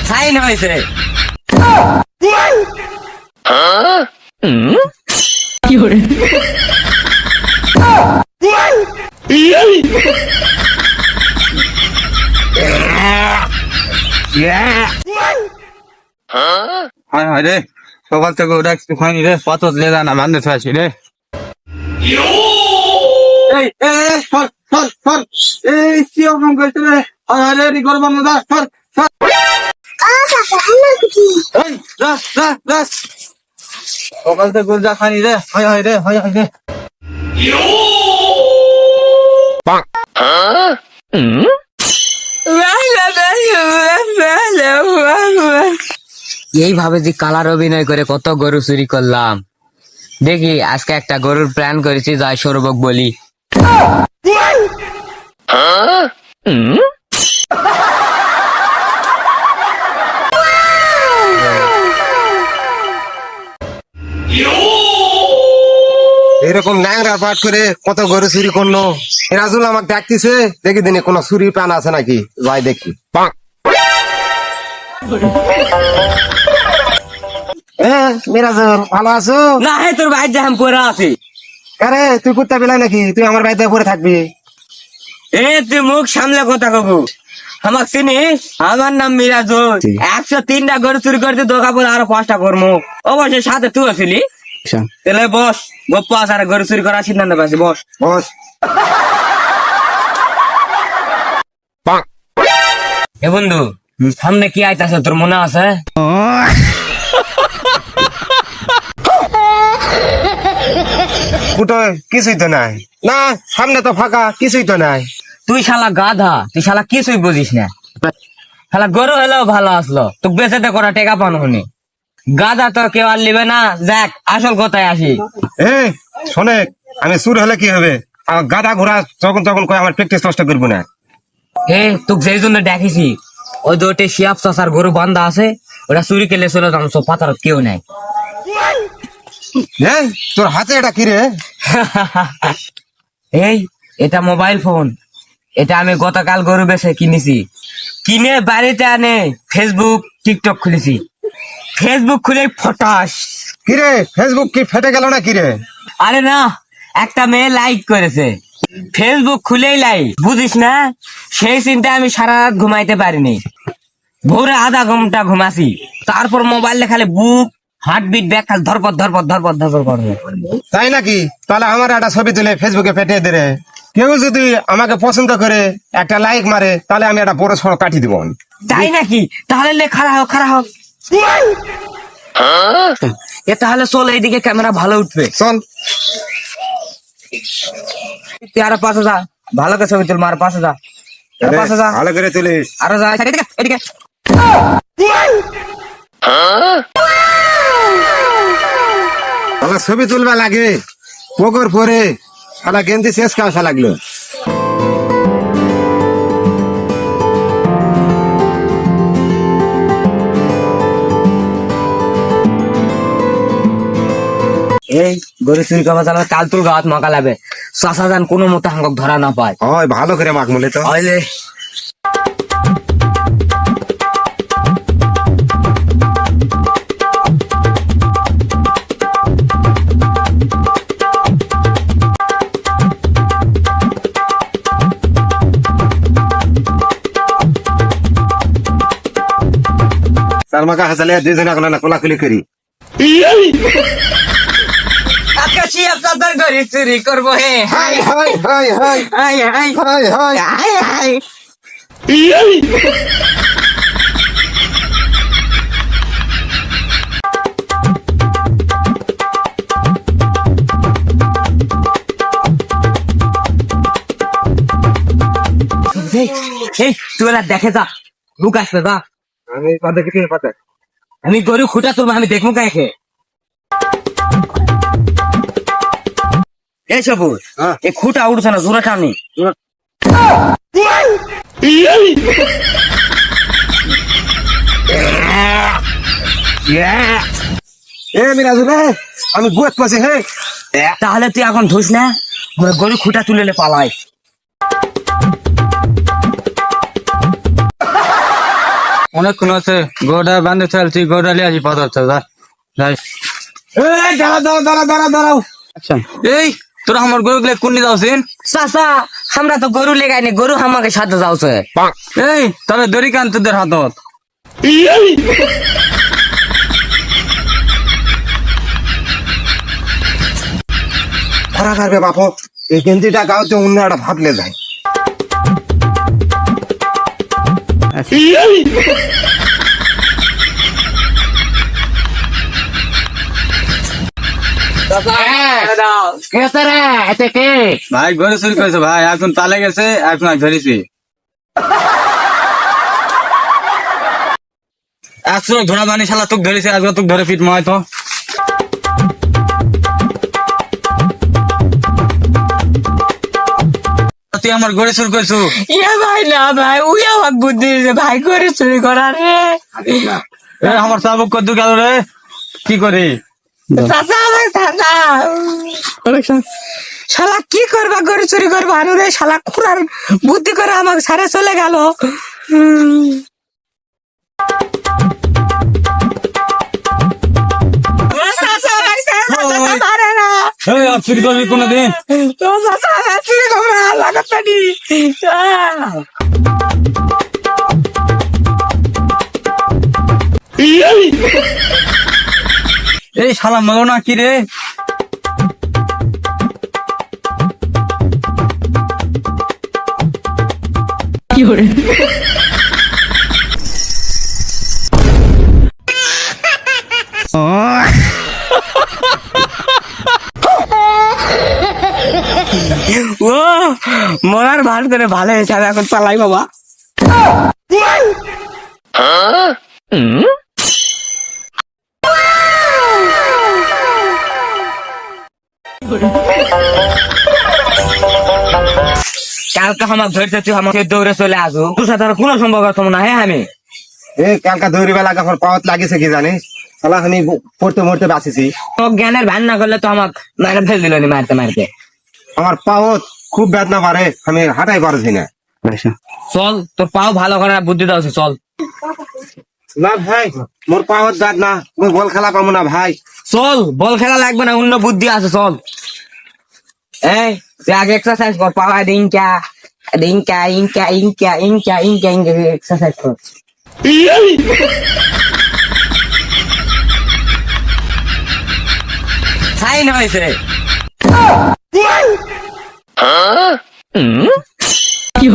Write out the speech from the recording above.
Sign হয়েছে। কি করে? হায় রে, সকাল থেকে ওটা একটু খাইনি রে, কত লেদা না বান্ধে আছি রে। এই সর সর সর, এই কি রকম করছে রে? আরে রে গরম না, সর সর। এই রাস রাস রাস, সকাল থেকে যা খাইনি রে, হায় হায় রে, হায় হায় রে। এইভাবে যে কালার অভিনয় করে কত গরু চুরি করলাম। দেখি আজকে একটা গরুর প্ল্যান করেছি, যাই সৌরভক বলি। এরকম ন্যাংরা পাঠ করে কত গরু চুরি করলো। রাজুল আমাকে ডাকতেছে, দেখি দিনে কোন চুরি প্রাণ আছে নাকি, যাই দেখি। মিরাজুল ভালো আছো? না হে, তোর ভাই যা পড়া আছে। আরে তুই কুত্তা পেলাই নাকি? তুই আমার বাড়িতে পরে থাকবি? এ তুই মুখ সামলে কথা কবু। আমার চিনিস? আমার নাম মিরাজুল। 103টা গরু চুরি করতে দোকা বলে আরো 5টা করবো। অবশ্যই সাথে তুই আসলি। তাহলে বস, গপ্প আসার গরু চুরি করার সিদ্ধান্ত পাচ্ছি, বস বস। এ বন্ধু, সামনে কি আইতাছে তোর মনে আছে? কুটো কিছুই তো নাই না, সামনে তো ফাঁকা, কিছুই তো নাই। তুই শালা গাধা, তুই শালা কিছুই বুঝিস না। শালা গরু হলেও ভালো আসলো, তোকে বেঁচেতে করা টেকা পানো হনি। গাধা তো কেউ আর লিবে না। যাক, আসল কথায় আসি। এই শোনে, আমি চুর হলে কি হবে? আমার গাদা ঘোড়া যখন তখন করে আমার প্র্যাকটিস নষ্ট করবো না। হে, তোকে যেই জন্য ডাকিছি, ওই দুটো শিয়াব চাষার গরু বান্ধা আছে, ওটা চুরি কেলে চলে যাম, সব পাতার কেউ নাই। এই তোর হাতে এটা কি রে? এই, এটা মোবাইল ফোন। এটা আমি গতকাল গরু বেছে কিনেছি। কিনে বাড়িতে আনে ফেসবুক টিকটক খুলেছি। ফেসবুক খুলে ফটাস। কি রে, ফেসবুক কি ফেটে গেল না কি রে? আরে না, একটা মেয়ে লাইক করেছে। ফেসবুক খুলেই লাইক, বুঝিস না? সেই চিন্তায় আমি সারা রাত ঘুমাইতে পারিনি। ভোরে আধা ঘন্টা ঘুমাছি, তারপর মোবাইল খালি বুক হার্টবিট ব্যাগ খালি ধরপর ধরপর ধরপর ধরপর করবে। তাই নাকি? তাহলে আমার একটা ছবি তুলে ফেসবুকে পেটিয়ে দে রে। কেউ যদি আমাকে পছন্দ করে একটা লাইক মারে, তাহলে আমি একটা বড় সড়ো কাটি দিব। তাই নাকি? তাহলে লে, খাড়া হোক খাড়া হোক। এ তাহলে চল, এইদিকে ক্যামেরা ভালো উঠবে। চল তুই আরো পাশে যা, ভালো করে ছবি তুলবো। আর পাশে যা, আরো পাশে যা, ভালো করে তুলিস। আরো যা, এদিকে এদিকে। আমার ছবি তুলবা লাগে, পোকর পরে সালা গেঞ্জি শেষ খাওয়া লাগলো। এই গরু চুরি করবা চালা, কাল তুল গাওয়াত মাকা লাগবে। চাষা যান কোনো মতো হাঙ্গক ধরা না পায়। হয় ভালো করে মাখ মলে তো। হইলে তার মাকা হাসালে দুজনে এখন না কোলাকুলি করি। আকাশি আপনাদের গরু চুরি করবো। হে হাই হাই হাই হাই হাই হাই হাই হাই। হাই হাই। এই তুই ওরা দেখে যা, লুক আসবে যা। আমি পাতে কিছু পাতে। আমি গরু খুঁটা তুলবো, আমি দেখবো কাকে। এই সবুজ, এই খুঁটা উঠছে না, জোরে টানি। এ মিরাজুল রে, আমি বুয়েট পাচ্ছি। হে তাহলে তুই এখন ধুস না, গরু খুঁটা তুলে পালাই। অনেকক্ষণ আছে গোটা বান্ধে চলছি গোটা লিয়ে আসি পদার্থ যাই এই দাঁড়াও আচ্ছা এই তোরা আমার গরু গুলো কোন যাওছেন চাচা আমরা তো গরু লেগাই নি, গরু আমাকে সাথে যাওছে। এই তবে দড়ি কান তোদের হাতত ধরা থাকবে বাপু, এই গেঞ্জিটা গাওতে অন্য একটা ভাবলে যায়। ভাই গরু চুরি করেছে ভাই, এখন তালে গেছে, এখন আমি ধরেছি। একশো ধরা বানি শালা তোকে ধরেছে, আজকে তোকে ধরে ফিট ময় তো তুই আমার গড়ে চুরি করছু। ইয়ে ভাই না ভাই, উই আমার বুদ্ধি দিয়েছে ভাই, গরু চুরি করার রে। এ আমার চাবুক কদ্দু গেল রে, কি করি চাচা ভাই চাচা, শালা কি করবা, গরু চুরি করবা আরো রে, শালা খুড়ার বুদ্ধি করে আমাকে সারে চলে গেল। চাচা ভাই, চাচা মারে না। এই আর চুরি করবি কোনোদিন? তো চাচা ভাই চুরি করবে না, লাগত নাকি? এই শালা মাগো না কি রে? ও মরার ভার করে ভালো হয়েছে, আমি এখন পালাই বাবা। কালকে আমার ধরতে তুই আমাকে দৌড়ে চলে আসো, তোর সাথে আর কোনো সম্পর্ক না। হ্যাঁ আমি এই কালকা দৌড়ি বেলা কখন পাওয়াত লাগিছে কি জানিস, শালা আমি পড়তে মরতে বাঁচিছি। জ্ঞানের ভান না করলে তো আমাকে মারে ফেল দিল মারতে মারতে। আমার পাওত খুব বেদনা পারে, আমি হাঁটাই পারছি না। চল তোর পাও ভালো করার বুদ্ধি দাও, চল। না ভাই, মোর পাওত বেদনা, মুই বল খেলা পাবো না ভাই। চল, বল খেলা লাগবে না, অন্য বুদ্ধি আছে, চল। এই তুই আগে এক্সারসাইজ কর, পাওয়া Inca Inca Inca Inca Inca Inca Inca exercise কর। সাইন হয়েছে। কি